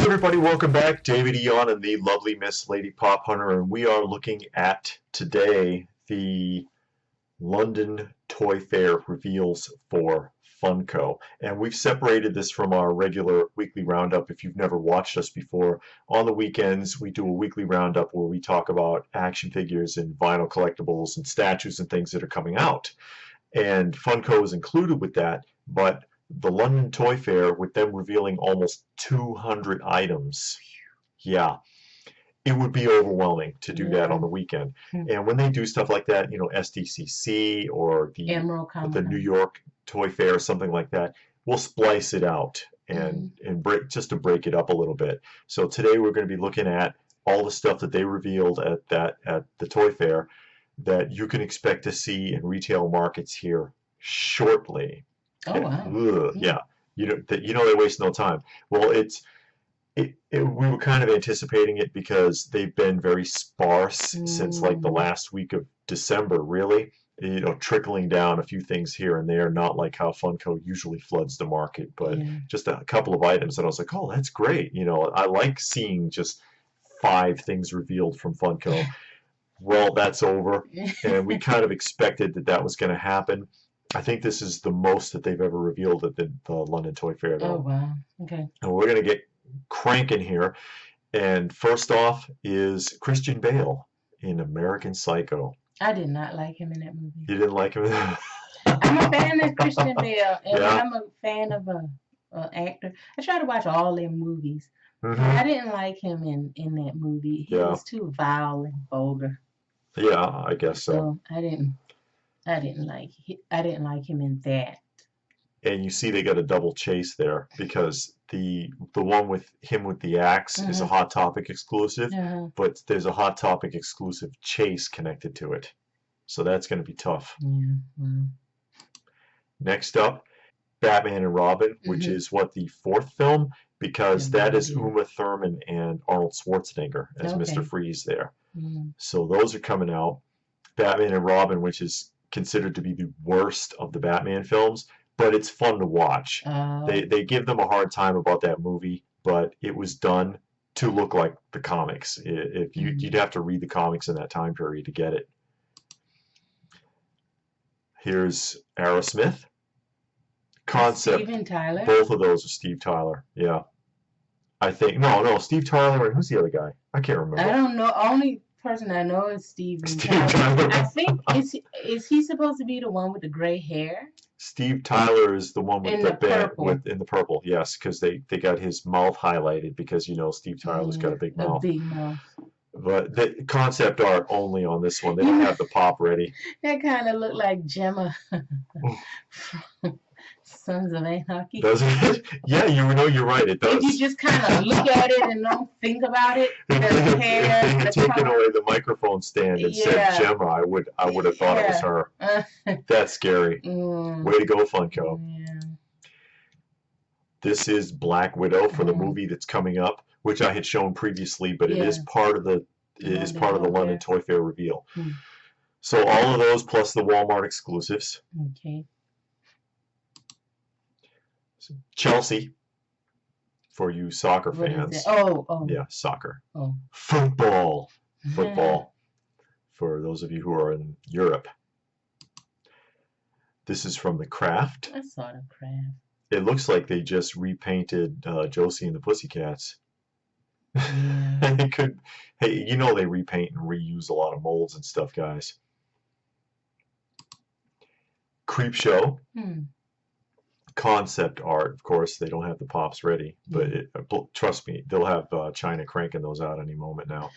everybody, welcome back. David Eon and the lovely Miss Lady Pop Hunter, and we are looking at today the London Toy Fair reveals for Funko. And we've separated this from our regular weekly roundup. If you've never watched us before, on the weekends we do a weekly roundup where we talk about action figures and vinyl collectibles and statues and things that are coming out. And Funko is included with that, but the London Toy Fair, with them revealing almost 200 items, yeah, it would be overwhelming to do that on the weekend. And when they do stuff like that, you know, SDCC or the New York Toy Fair or something like that, we'll splice it out and break, just to break it up a little bit. So today we're going to be looking at all the stuff that they revealed at the Toy Fair that you can expect to see in retail markets here shortly. Oh, wow. Yeah, you know they waste no time. Well, we were kind of anticipating it because they've been very sparse since like the last week of December, really. You know, trickling down a few things here and there, not like how Funko usually floods the market, but just a couple of items. And I was like, oh, that's great. You know, I like seeing just 5 things revealed from Funko. Well, that's over, and we kind of expected that was going to happen. I think this is the most that they've ever revealed at the London Toy Fair, though. Oh, wow. Okay. And we're going to get cranking here. And first off is Christian Bale in American Psycho. I did not like him in that movie. You didn't like him? I'm a fan of Christian Bale, and I'm a fan of an actor. I try to watch all their movies. I didn't like him in that movie. He was too vile and vulgar. Yeah, I guess so. So I didn't like him in that. And you see they got a double chase there because the one with him with the axe is a Hot Topic exclusive, but there's a Hot Topic exclusive chase connected to it. So that's going to be tough. Yeah. Next up, Batman and Robin, which is the 4th film, because that is Uma Thurman and Arnold Schwarzenegger as Mr. Freeze there. So those are coming out. Batman and Robin, which is considered to be the worst of the Batman films, but it's fun to watch. They give them a hard time about that movie, but it was done to look like the comics. If you'd have to read the comics in that time period to get it. Here's Aerosmith. Concept. Steven Tyler. Both of those are Steve Tyler. Yeah. I think no, Steve Tyler, and who's the other guy? I can't remember. I don't know. Only person I know is Steven Tyler. I think is he supposed to be the one with the gray hair? Steve Tyler is the one with in the purple, yes, because they got his mouth highlighted because Steve Tyler's got a big mouth. A big mouth. But the concept art only on this one. They don't have the pop ready. That kind of looked like Gemma from Sons of Anarchy. Doesn't it? Yeah, you're right. It does. If you just kind of look at it and don't think about it, if they had taken away the microphone stand and said Gemma, I would have thought it was her. That's scary. Way to go, Funko. Yeah. This is Black Widow for the movie that's coming up, which I had shown previously, but it is part of the London Toy Fair reveal. So all of those plus the Walmart exclusives. Okay. Chelsea, for you soccer fans. Oh. Yeah, soccer. Oh. Football. For those of you who are in Europe. This is from The Craft. I saw The Craft. It looks like they just repainted Josie and the Pussycats. Yeah. Hey, they repaint and reuse a lot of molds and stuff, guys. Creepshow. Concept art, of course. They don't have the pops ready, but trust me, they'll have China cranking those out any moment now.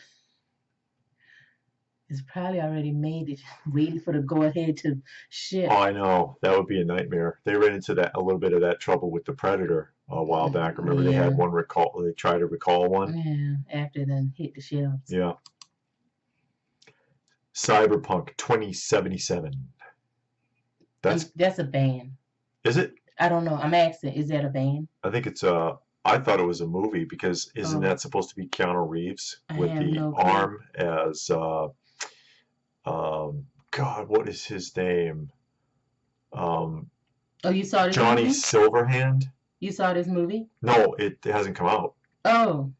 It's probably already made it, waiting for the go-ahead to ship. Oh, I know. That would be a nightmare. They ran into a little bit of that trouble with the Predator a while back. Remember they had one recall. They tried to recall one. Yeah, after then hit the shelves. Yeah. Cyberpunk 2077. That's a band. Is it? I don't know. I'm asking. Is that a band? I think it's I thought it was a movie because isn't that supposed to be Keanu Reeves with the arm as God, what is his name? You saw this Johnny movie? Silverhand. You saw this movie? No, it hasn't come out. Oh.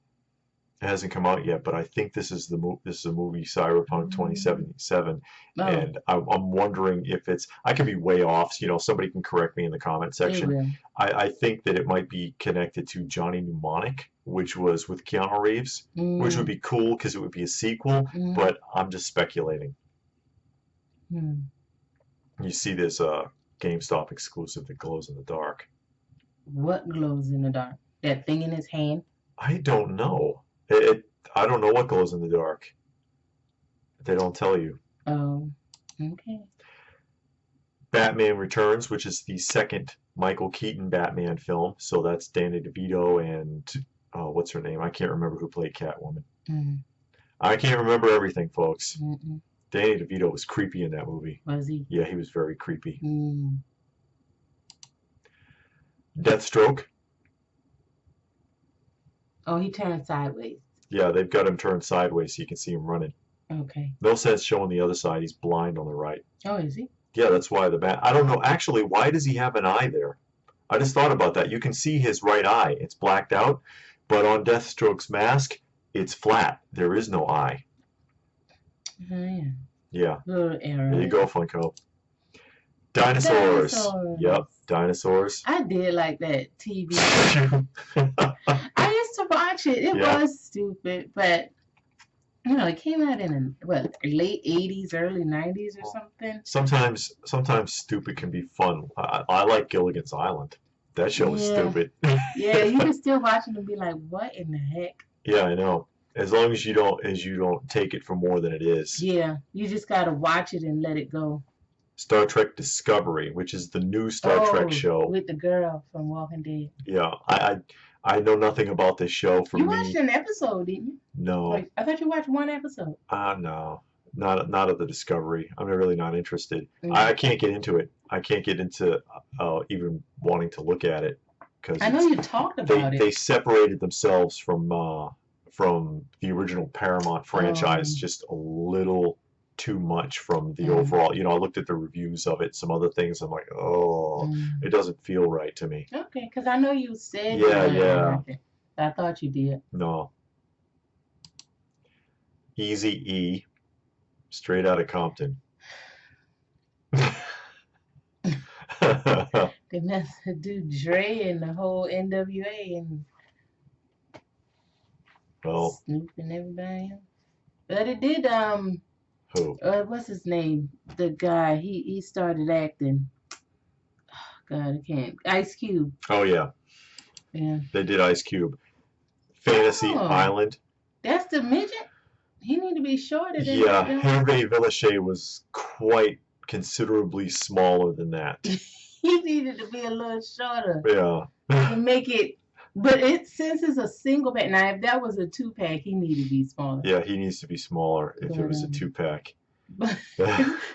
It hasn't come out yet, but I think this is a movie Cyberpunk 2077, and I'm wondering if it's. I could be way off. Somebody can correct me in the comment section. I think that it might be connected to Johnny Mnemonic, which was with Keanu Reeves, which would be cool because it would be a sequel. But I'm just speculating. You see this GameStop exclusive that glows in the dark. What glows in the dark? That thing in his hand? I don't know. I don't know what glows in the dark. They don't tell you. Oh, okay. Batman Returns, which is the second Michael Keaton Batman film. So that's Danny DeVito and what's her name? I can't remember who played Catwoman. I can't remember everything, folks. Danny DeVito was creepy in that movie. Was he? Yeah, he was very creepy. Deathstroke. Oh, he turned sideways. Yeah, they've got him turned sideways so you can see him running. Okay. No sense showing the other side. He's blind on the right. Oh, is he? Yeah, that's why I don't know. Actually, why does he have an eye there? I just thought about that. You can see his right eye. It's blacked out. But on Deathstroke's mask, it's flat. There is no eye. Yeah. Little error. There you go, Funko. Dinosaurs. Yep, dinosaurs. I did like that TV. I used to watch it. It was stupid, but it came out in late 80s, early 90s or something. Sometimes stupid can be fun. I like Gilligan's Island. That show was stupid. Yeah, you can still watch it and be like, what in the heck? Yeah, I know. As long as you don't take it for more than it is. Yeah, you just gotta watch it and let it go. Star Trek Discovery, which is the new Star Trek show with the girl from Walking Dead. Yeah, I know nothing about this show. You watched an episode, didn't you? No. I thought you watched one episode. No, not of the Discovery. I'm really not interested. I can't get into it. I can't get into even wanting to look at it because I know you talked about it. They separated themselves from the original Paramount franchise just a little too much from the overall. I looked at the reviews of it, some other things. I'm like, it doesn't feel right to me. Okay, because I know you said yeah. I thought you did. No. Easy E, straight out of Compton. They must do Dre and the whole NWA and Snoop and everybody else. But it did who? What's his name? The guy. He started acting. Oh, God, I can't. Ice Cube. Oh yeah. Yeah. They did Ice Cube. Fantasy Island. That's the midget? He need to be shorter than that. Yeah, Hervé Villechaize was quite considerably smaller than that. He needed to be a little shorter. Yeah. To make it. But since it's a single pack, now if that was a 2-pack, he needed to be smaller. Yeah, he needs to be smaller if it was a 2-pack.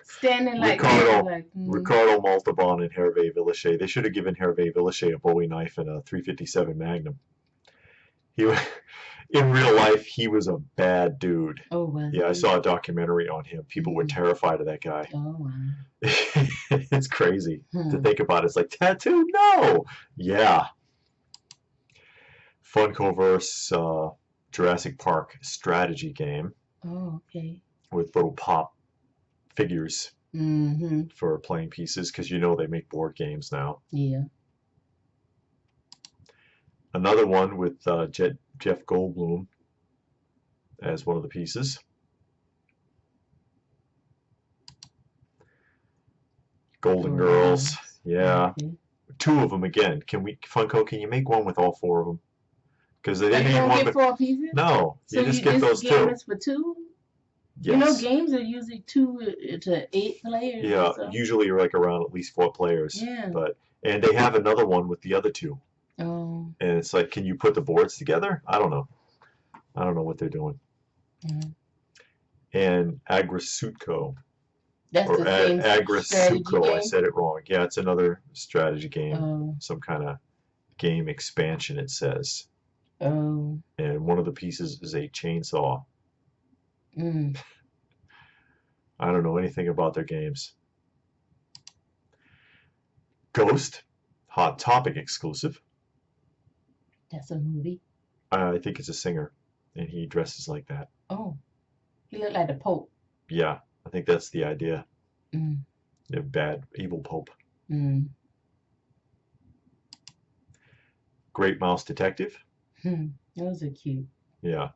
Standing like Ricardo Montalban and Hervé Villechaize. They should have given Hervé Villechaize a Bowie knife and a .357 Magnum. In real life, he was a bad dude. Oh, wow. Yeah, I saw a documentary on him. People were terrified of that guy. Oh, wow. It's crazy to think about. It's like, tattoo? No! Yeah. Funkoverse Jurassic Park strategy game. Oh, okay. With little pop figures for playing pieces, because they make board games now. Yeah. Another one with Jeff Goldblum as one of the pieces. Golden Girls. Yeah. Okay. 2 of them again. Funko, can you make one with all 4 of them? Because they didn't even get 4 pieces? No, so you just get those 2. Game is for 2? Yes. Games are usually 2 to 8 players. Yeah, usually you're like around at least 4 players. Yeah. And they have another one with the other 2. Oh. And it's like, can you put the boards together? I don't know. I don't know what they're doing. And Agrasutko. That's the same Agrasutko. I said it wrong. Yeah, it's another strategy game. Some kind of game expansion, it says. Oh. And one of the pieces is a chainsaw. I don't know anything about their games. Ghost, Hot Topic exclusive. That's a movie. I think it's a singer, and he dresses like that. Oh, he looked like the Pope. Yeah, I think that's the idea. Mm. The bad, evil Pope. Mm. Great Mouse Detective. Those are cute. Yeah.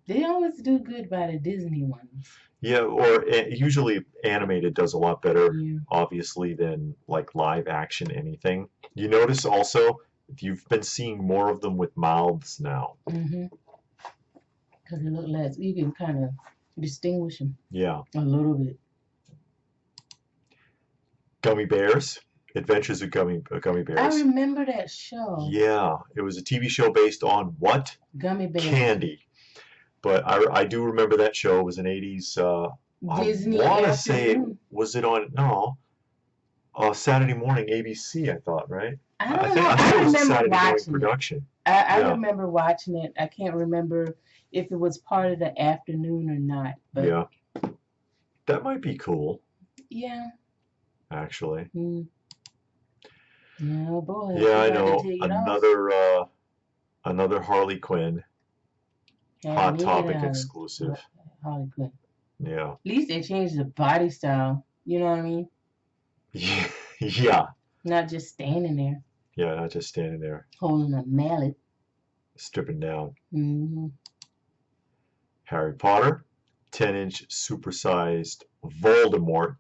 They always do good by the Disney ones. Yeah, or usually animated does a lot better, Yeah. obviously, than like live action anything. You notice also, you've been seeing more of them with mouths now. Mm-hmm. Because it look less, you can kind of distinguish them. Yeah. A little bit. Gummy Bears. Adventures of Gummy Bears. I remember that show. Yeah, it was a TV show based on what? Gummy Bears. Candy. But I do remember that show. It was an 80s. Disney. I want to say, was it on, no, Saturday morning ABC, I thought, right? I don't know. I think it was a remember Saturday morning watching production. I remember watching it. I can't remember if it was part of the afternoon or not. But Yeah. That might be cool. Yeah. Actually. Mm. Yeah, boy. Yeah, I know. Another Harley Quinn. Hot Topic exclusive. Harley Quinn. Yeah. At least they changed the body style. You know what I mean? Yeah. Not just standing there. Yeah, not just standing there. Holding a mallet. Stripping down. Mm-hmm. Harry Potter. 10-inch supersized Voldemort.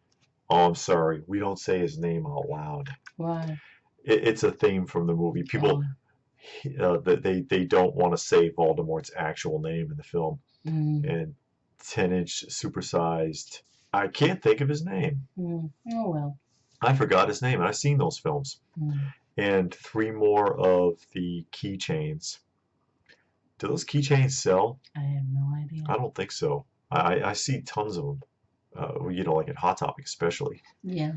Oh, I'm sorry. We don't say his name out loud. Why? It's a theme from the movie. People, they don't want to say Voldemort's actual name in the film. And 10-inch supersized. I can't think of his name. Oh, well. I forgot his name. I've seen those films. And 3 more of the keychains. Do those keychains sell? I have no idea. I don't think so. I see tons of them. Like at Hot Topic especially. Yeah.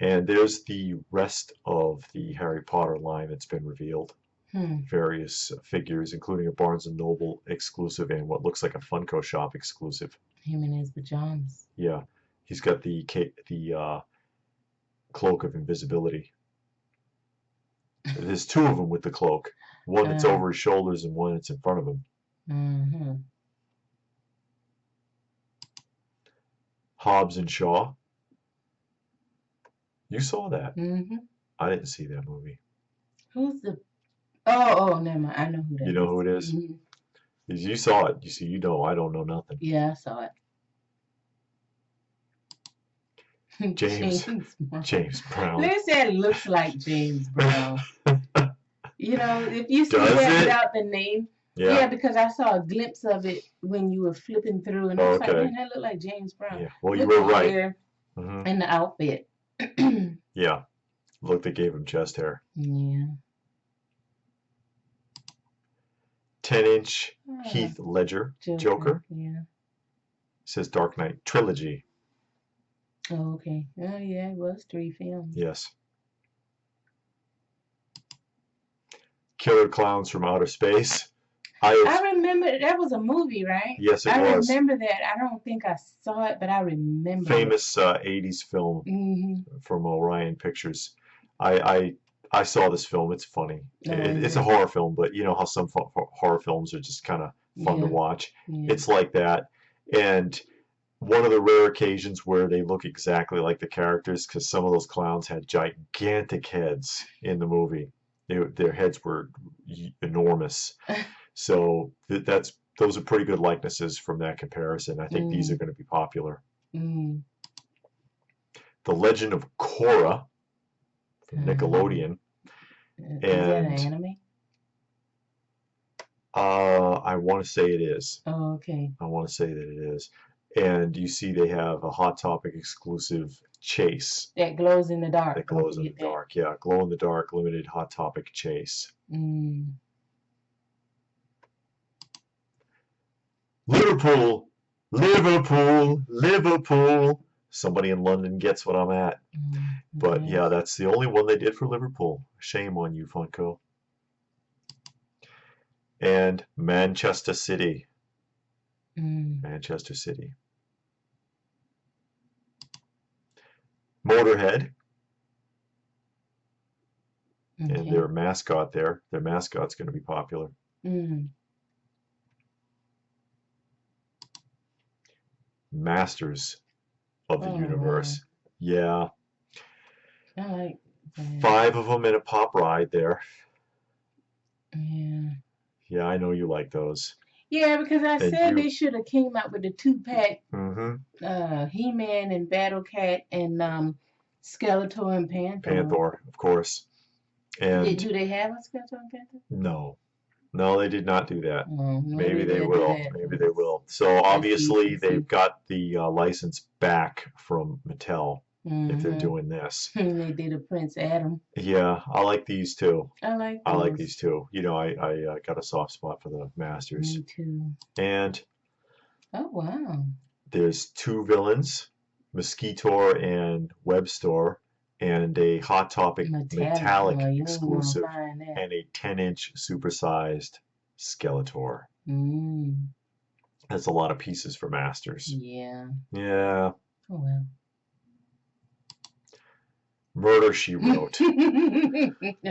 And there's the rest of the Harry Potter line that's been revealed. Various figures, including a Barnes & Noble exclusive and what looks like a Funko shop exclusive. Him in his pajamas. Yeah. He's got the cloak of invisibility. There's 2 of them with the cloak. One that's over his shoulders and one that's in front of him. Mm-hmm. Hobbs and Shaw. You saw that. Mm-hmm. I didn't see that movie. Who's the... Oh, never mind. I know who that is. You know who it is? Mm-hmm. You saw it. You see, you know, I don't know nothing. Yeah, I saw it. James Brown. They said it looks like James Brown. If you see Does that it? without the name. Yeah, because I saw a glimpse of it when you were flipping through, and I was like, man, that looked like James Brown. Yeah, well, you were right. Hair and the outfit. Yeah, look, they gave him chest hair. Yeah. 10-inch Heath Ledger Joker. Yeah. Says Dark Knight Trilogy. Oh, okay. Oh, yeah, it was 3 films. Yes. Killer Clowns from Outer Space. I remember that was a movie, right? Yes, it was. I remember that. I don't think I saw it, but I remember. Famous 80s film from Orion Pictures. I saw this film. It's funny. It's a horror film, but you know how some horror films are just kind of fun to watch. Yeah. It's like that. And one of the rare occasions where they look exactly like the characters, because some of those clowns had gigantic heads in the movie. Their heads were enormous. So those are pretty good likenesses from that comparison. I think these are going to be popular. The Legend of Korra from Nickelodeon. Is that an anime? I want to say it is. Oh, okay. I want to say that it is. And you see they have a Hot Topic exclusive chase. That glows in the dark. That glows in the dark, yeah. Glow in the dark limited Hot Topic chase. Liverpool! Somebody in London gets what I'm at. But yeah, that's the only one they did for Liverpool. Shame on you, Funko. And Manchester City. Manchester City. Motorhead. and their mascot there. Their mascot's going to be popular. Masters of the Universe. Wow. Yeah. I like that. 5 of them in a pop ride there. Yeah. Yeah, I know you like those. Yeah, because I said they should have came out with the 2-pack. He-Man and Battle Cat and Skeletor and Panther. Panther, of course. And do they have a Skeletor and Panther? No. No, they did not do that. Oh, maybe they will. Maybe they will. So obviously they've got the license back from Mattel if they're doing this. They did a Prince Adam. Yeah, I like these too. I like these too. You know, I got a soft spot for the Masters. Me too. And oh wow. There's 2 villains, Mosquitor and Webstor, and a Hot Topic metallic exclusive, and a 10-inch supersized Skeletor. That's a lot of pieces for Masters. Yeah. Yeah. Oh well. Murder, She Wrote.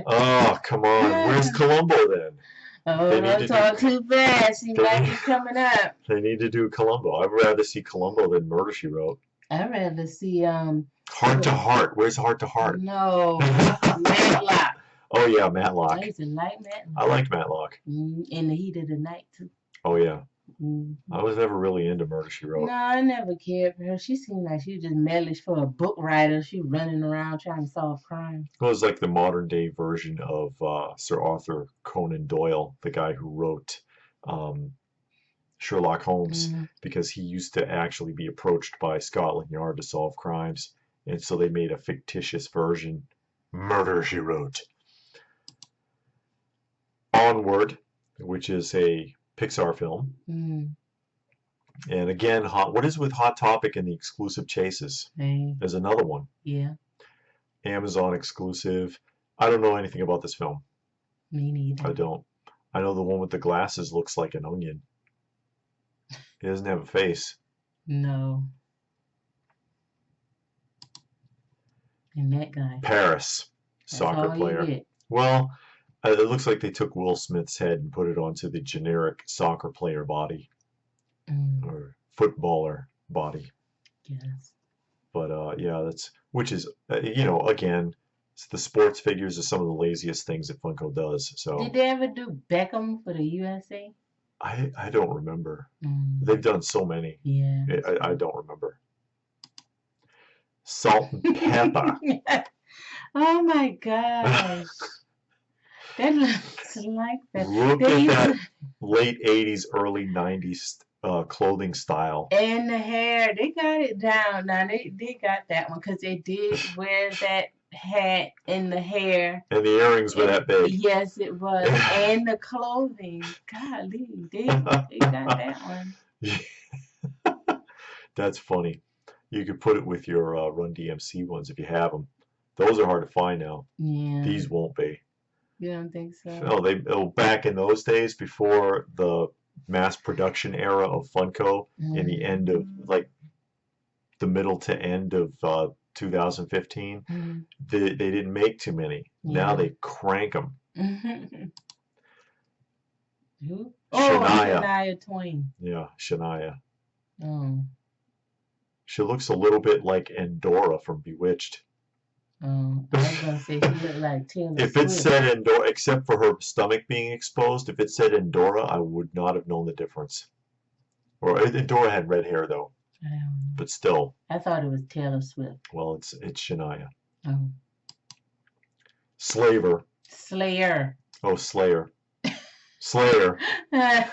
Oh, come on. Where's Columbo then? Oh, don't talk too fast. He might be coming up. They need to do Columbo. I'd rather see Columbo than Murder, She Wrote. I'd rather see Heart to Heart. Where's Heart to Heart? No, Matlock. Oh yeah, Matlock. I used to like Matlock. I like Matlock. In the Heat of the Night too. Oh yeah. I was never really into Murder, She Wrote. No, I never cared for her. She seemed like she was just meddlish for a book writer. She running around trying to solve crimes. It was like the modern day version of Sir Arthur Conan Doyle, the guy who wrote Sherlock Holmes, because he used to actually be approached by Scotland Yard to solve crimes, and so they made a fictitious version, Murder, She Wrote. Onward, which is a Pixar film. And again, what is with Hot Topic and the exclusive chases? There's another one. Yeah. Amazon exclusive. I don't know anything about this film. Me neither. I don't. I know the one with the glasses looks like an onion. He doesn't have a face. No. And that guy. Paris, soccer player. Well, it looks like they took Will Smith's head and put it onto the generic soccer player body. Or footballer body. Yes. But yeah, which is you know, again, the sports figures are some of the laziest things that Funko does. So did they ever do Beckham for the USA? I don't remember. They've done so many. Yeah. I don't remember. Salt and Pepper. Oh my gosh. That looks like that. Look at that late 80s, early 90s clothing style. And the hair, they got it down. Now they got that one because they did wear that hat and the hair. And the earrings were that big. Yes, it was. And the clothing. Golly, they got that one. That's funny. You could put it with your Run DMC ones if you have them. Those are hard to find now. Yeah. These won't be. You don't think so? No, back in those days before the mass production era of Funko, in the end of like the middle to end of 2015, they didn't make too many. Yeah. Now they crank them. Who? Oh, Shania Twain. Yeah, Shania. Oh. She looks a little bit like Endora from Bewitched. Oh, I was gonna say she looked like Taylor If Swift. it said Endora, except for her stomach being exposed, if it said Endora, I would not have known the difference. Or Endora had red hair though. But still. I thought it was Taylor Swift. Well, it's Shania. Oh. Slayer. Oh, Slayer. Slayer. I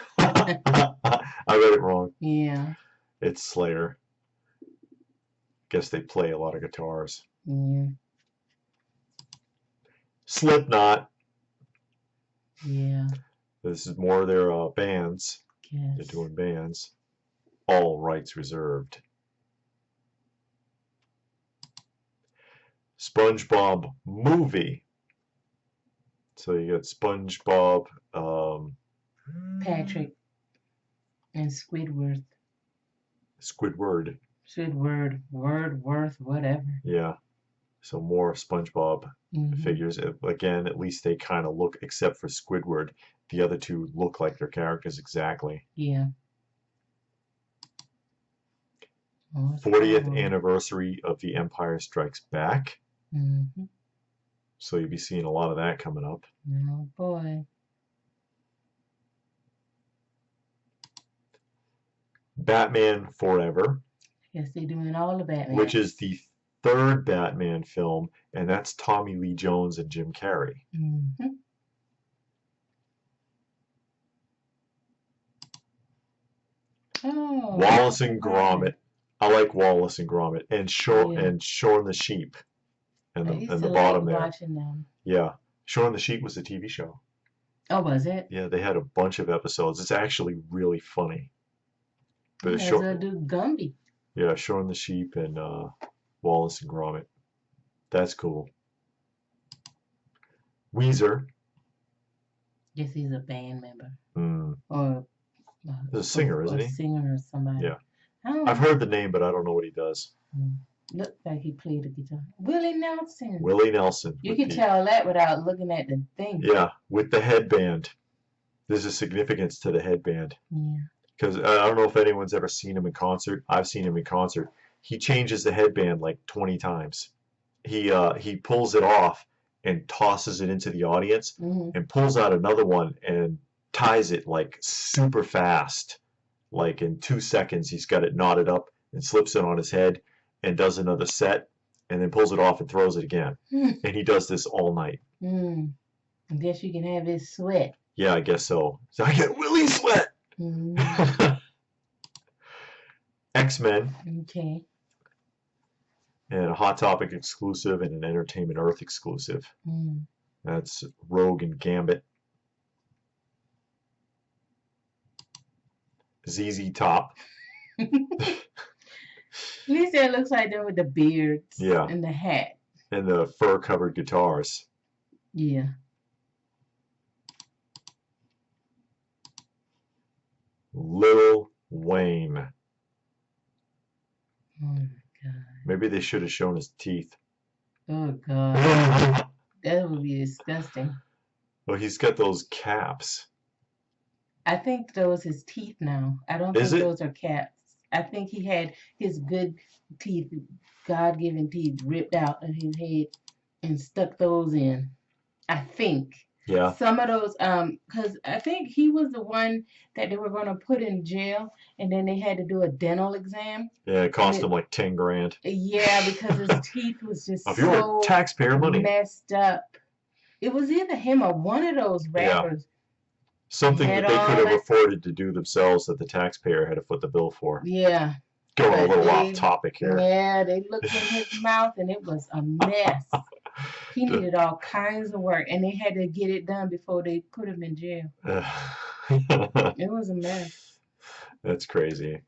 read it wrong. Yeah. It's Slayer. Guess they play a lot of guitars. Yeah. Slipknot. Yeah. This is more of their bands. Yes. They're doing bands. All rights reserved. SpongeBob movie. So you got SpongeBob, Patrick, and Squidward. Squidward. Wordworth, whatever. Yeah. So more SpongeBob figures. Again, at least they kind of look, except for Squidward, the other two look like their characters exactly. Yeah. 40th anniversary of The Empire Strikes Back. So you'll be seeing a lot of that coming up. Oh boy. Batman Forever. Yes, they're doing all the Batman. Which is the third Batman film, and that's Tommy Lee Jones and Jim Carrey. Oh, Wallace and Gromit. I like Wallace and Gromit, and Shorn the Sheep, and the bottom there. Them. Yeah, Shorn the Sheep was a TV show. Oh, was it? Yeah, they had a bunch of episodes. It's actually really funny. But Gumby. Yeah, Shorn the Sheep and Wallace and Gromit. That's cool. Weezer. Yes, he's a band member. Or he's a singer, isn't he? A singer or somebody. Yeah. I've heard the name, but I don't know what he does. Looked like he played the guitar. Willie Nelson. Willie Nelson. You can tell that without looking at the thing. Yeah, with the headband. There's a significance to the headband. Yeah. Because I don't know if anyone's ever seen him in concert. I've seen him in concert. He changes the headband like 20 times. He pulls it off and tosses it into the audience and pulls out another one and ties it like super fast. Like in 2 seconds, he's got it knotted up and slips it on his head and does another set and then pulls it off and throws it again. And he does this all night. I guess you can have his sweat. Yeah, I guess so. So I get Willie sweat. X-Men. Okay. And a Hot Topic exclusive and an Entertainment Earth exclusive. That's Rogue and Gambit. ZZ Top. At least it looks like them with the beards and the hat. And the fur-covered guitars. Yeah. Lil Wayne. Oh my God. Maybe they should have shown his teeth. Oh God. That would be disgusting. Well, he's got those caps. I think those his teeth now. I don't think those are caps. I think he had his good teeth, God-given teeth, ripped out of his head and stuck those in. I think. Yeah. Some of those, because I think he was the one that they were going to put in jail, and then they had to do a dental exam. Yeah, it cost him like 10 grand. Yeah, because his teeth was just of your taxpayer money messed up. It was either him or one of those rappers. Yeah. Something that they could have afforded to do themselves that the taxpayer had to foot the bill for. Yeah. Going a little off topic here. Yeah, they looked in his mouth and it was a mess. He needed all kinds of work, and they had to get it done before they put him in jail. It was a mess. That's crazy.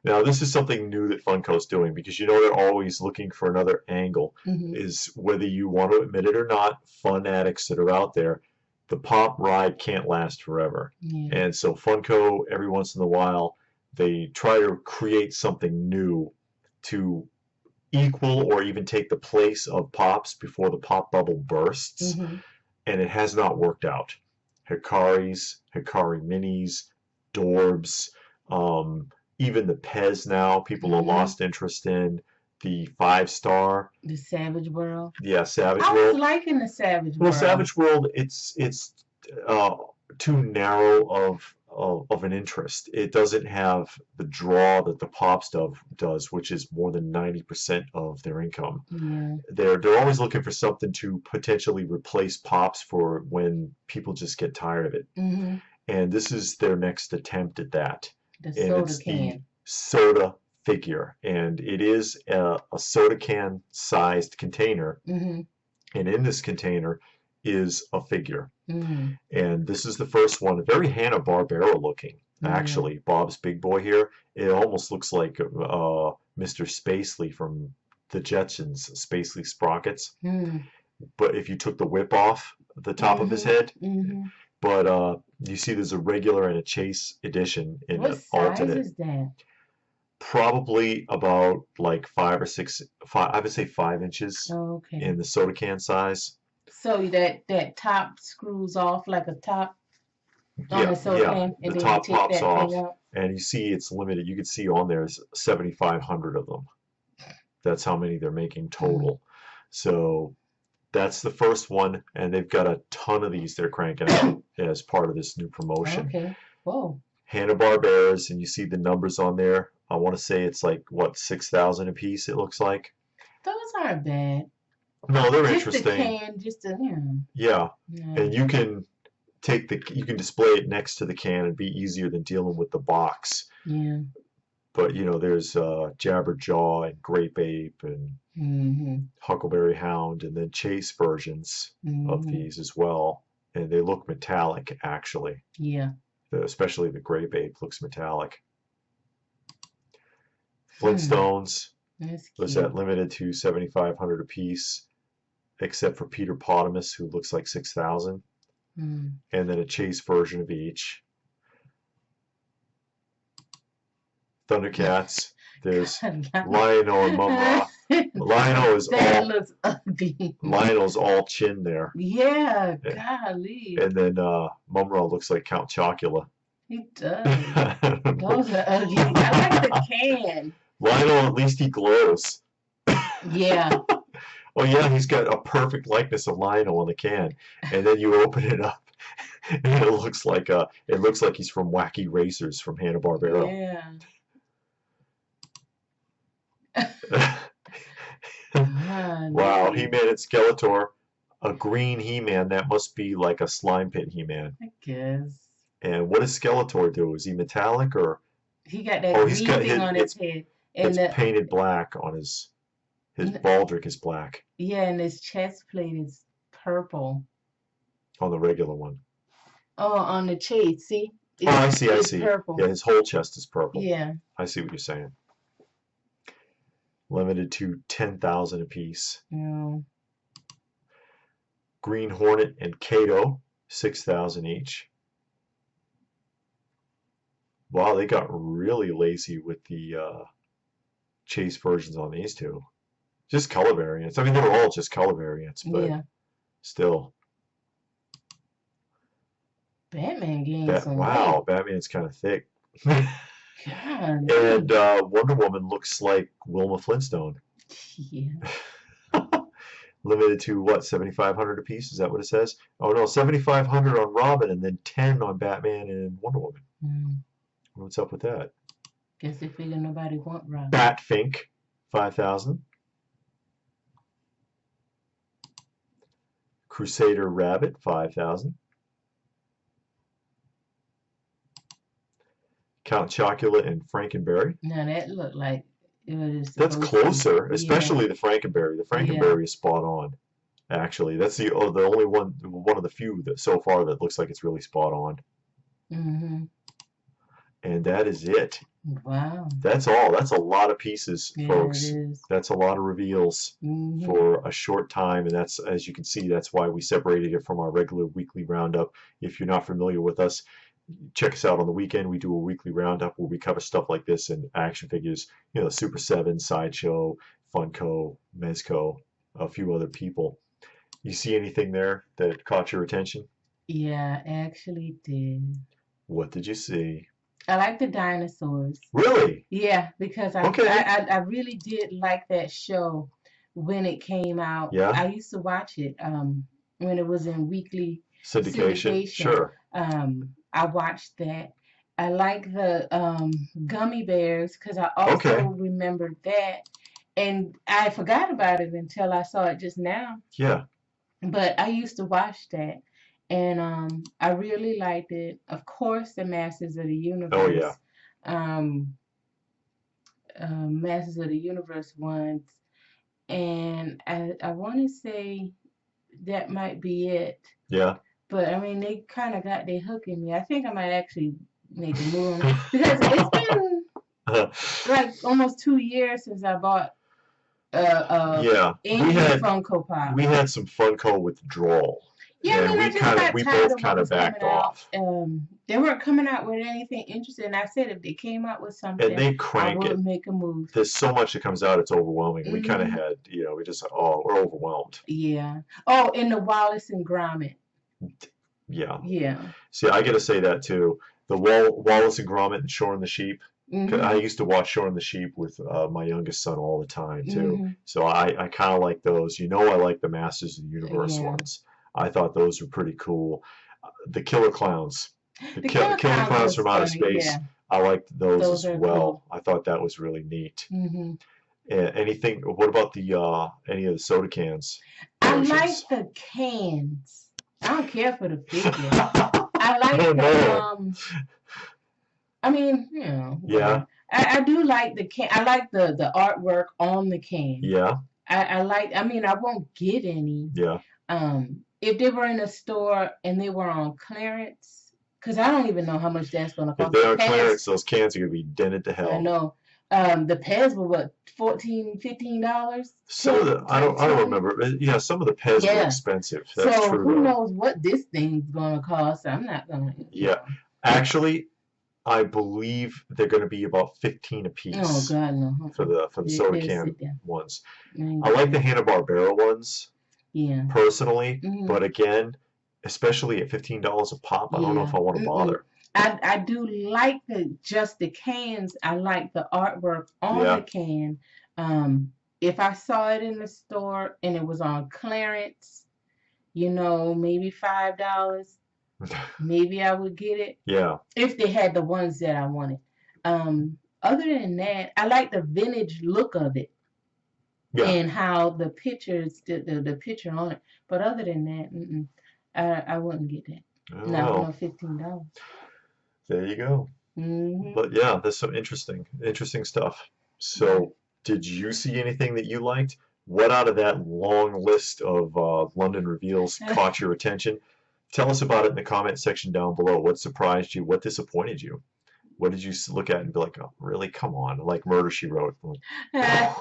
Now, this is something new that Funko's doing, because you know they're always looking for another angle, is whether you want to admit it or not, fun addicts that are out there, the pop ride can't last forever. And so Funko, every once in a while, they try to create something new to equal or even take the place of Pops before the pop bubble bursts, and it has not worked out. Hikaris, Hikari Minis, Dorbs, even the Pez now, people have lost interest in. The 5-star. The Savage World. Yeah, Savage World. I was liking the Savage World. Well, Savage World, it's too narrow of an interest. It doesn't have the draw that the Pop stuff does, which is more than 90% of their income. They're always looking for something to potentially replace Pops for when people just get tired of it. And this is their next attempt at that. The soda can. The soda figure, and it is a soda can sized container, and in this container is a figure. And this is the first one, very Hanna-Barbera looking, actually. Bob's Big Boy here, it almost looks like Mr. Spacely from the Jetsons, Spacely Sprockets, but if you took the whip off the top of his head. But you see there's a regular and a chase edition in what an alternate. What size is that? Probably about like 5 or 6, I would say 5 inches Okay. in the soda can size. So that top screws off like a top on Yeah, the soda yeah. can, The and then you top take pops that off, thing out. and you see it's limited. You can see on there is 7,500 of them. That's how many they're making total. So that's the first one, and they've got a ton of these they're cranking out as part of this new promotion. Okay. Whoa. Hanna-Barbera's, and you see the numbers on there. I want to say it's like, what, 6,000 a piece, it looks like. Those aren't bad. No, they're Just interesting. the can, just the, Yeah. Yeah. And you can you can display it next to the can and be easier than dealing with the box. Yeah. But there's Jabberjaw and Grape Ape and Huckleberry Hound, and then Chase versions of these as well. And they look metallic, actually. Yeah. Especially the Grape Ape looks metallic. Flintstones was that limited to 7,500 a piece, except for Peter Potamus, who looks like 6,000. And then a Chase version of each. Thundercats. There's Lionel and Mum-Ra. Lionel is that looks ugly. Lionel's all chin there. Yeah, golly. And then Mum-Ra looks like Count Chocula. He does. Those are ugly. I like the can. Lionel, at least he glows. Yeah. Oh yeah, he's got a perfect likeness of Lionel on the can, and then you open it up, and it looks like he's from Wacky Racers from Hanna-Barbera. Yeah. Wow, He-Man and Skeletor, a green He-Man. That must be like a slime pit He-Man. I guess. And what does Skeletor do? Is he metallic or? He got that green thing on his head. And it's painted black on his baldric is black. Yeah, and his chest plate is purple. On the regular one. Oh, on the Chase, see? I see. Purple. Yeah, his whole chest is purple. Yeah. I see what you're saying. Limited to 10,000 a piece. Yeah. Green Hornet and Kato, 6,000 each. Wow, they got really lazy with the Chase versions on these two. Just color variants. I mean, they were all just color variants, but still. Batman gained some wow, weight. Batman's kind of thick. God. And Wonder Woman looks like Wilma Flintstone. Yeah. Limited to what, 7,500 a piece? Is that what it says? Oh no, 7,500 on Robin and then 10 on Batman and Wonder Woman. What's up with that? Guess they figure nobody want Robin. Batfink, 5,000. Crusader Rabbit, 5,000. Count Chocula and Frankenberry. Now that looked like it was. That's closer, especially the Frankenberry. The Frankenberry is spot on. Actually, that's the only one of the few that so far that looks like it's really spot on. And that is it. Wow. That's all. That's a lot of pieces, folks. It is. That's a lot of reveals for a short time, and that's, as you can see, that's why we separated it from our regular weekly roundup. If you're not familiar with us, check us out on the weekend. We do a weekly roundup where we cover stuff like this and action figures, Super 7, Sideshow, Funko, Mezco, a few other people. You see anything there that caught your attention? Yeah, actually did. What did you see? I like the dinosaurs. Really? Yeah, because I really did like that show when it came out. Yeah. I used to watch it when it was in weekly syndication. Sure. I watched that. I like the gummy bears because I also remembered that, and I forgot about it until I saw it just now. Yeah. But I used to watch that. And I really liked it. Of course, the Masters of the Universe. Oh, yeah. Masters of the Universe ones. And I want to say that might be it. Yeah. But, I mean, they kind of got their hook in me. I think I might actually make a move. Because it's been like almost 2 years since I bought any Funko Pop. We had some Funko withdrawal. Yeah, I mean, I just got we tired both of what kind of was coming backed out. off. They weren't coming out with anything interesting. And I said if they came out with And something, they I crank it. would make a move. There's so much that comes out, it's overwhelming. We kind of had, we just, we're overwhelmed. Yeah. Oh, and the Wallace and Gromit. Yeah. Yeah. See, I got to say that too. The Wallace and Gromit and Shore and the Sheep. I used to watch Shore and the Sheep with my youngest son all the time too. So I kind of like those. You know, I like the Masters of the Universe ones. I thought those were pretty cool. The Killer Clowns. The Killer Clowns from Outer Space. Yeah. I liked those as well. Cool. I thought that was really neat. Anything? What about the any of the soda cans? Versions? I like the cans. I don't care for the figure. I like I mean, you know. Yeah. I do like the can. I like the artwork on the can. Yeah. I mean, I won't get any. Yeah. If they were in a store and they were on clearance, because I don't even know how much that's going to cost. If they're on clearance, those cans are going to be dented to hell. I know. The Pez were what, $14, $15? Some of the I don't remember. Yeah, some of the Pez were expensive. That's so true. Who knows what this thing's going to cost? I'm not going to. Yeah, actually, I believe they're going to be about 15 a piece. Oh God, no. For the soda can ones. I like the Hanna-Barbera ones. Yeah. Personally, but again, especially at $15 a pop, I don't know if I want to bother. I do like just the cans. I like the artwork on the can. If I saw it in the store and it was on clearance, you know, maybe $5, maybe I would get it. Yeah. If they had the ones that I wanted. Other than that, I like the vintage look of it. Yeah. And how the pictures, the picture on it. But other than that, I wouldn't get that. Not for $15. There you go. But yeah, there's some interesting stuff. So, did you see anything that you liked? What out of that long list of London reveals caught your attention? Tell us about it in the comment section down below. What surprised you? What disappointed you? What did you look at and be like, oh, really? Come on. Like Murder, She Wrote. Yeah.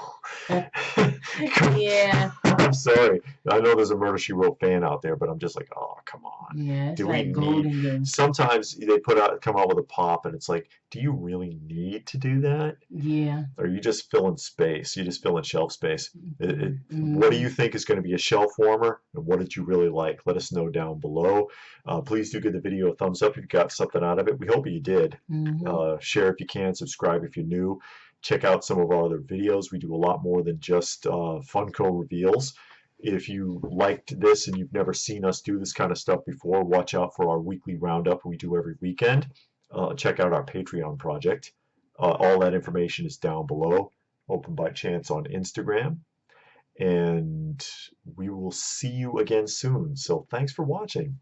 I'm sorry. I know there's a Murder, She Wrote fan out there, but I'm just like, oh, come on. Yeah, do we need... Sometimes they come out with a pop, and it's like, do you really need to do that? Yeah. Or are you just filling space? You're just filling shelf space. What do you think is going to be a shelf warmer? And what did you really like? Let us know down below. Please do give the video a thumbs up if you got something out of it. We hope you did. Share if you can. Subscribe if you're new. Check out some of our other videos. We do a lot more than just Funko reveals. If you liked this and you've never seen us do this kind of stuff before, watch out for our weekly roundup we do every weekend. Check out our Patreon project. All that information is down below. Open by Chance on Instagram. And we will see you again soon. So thanks for watching.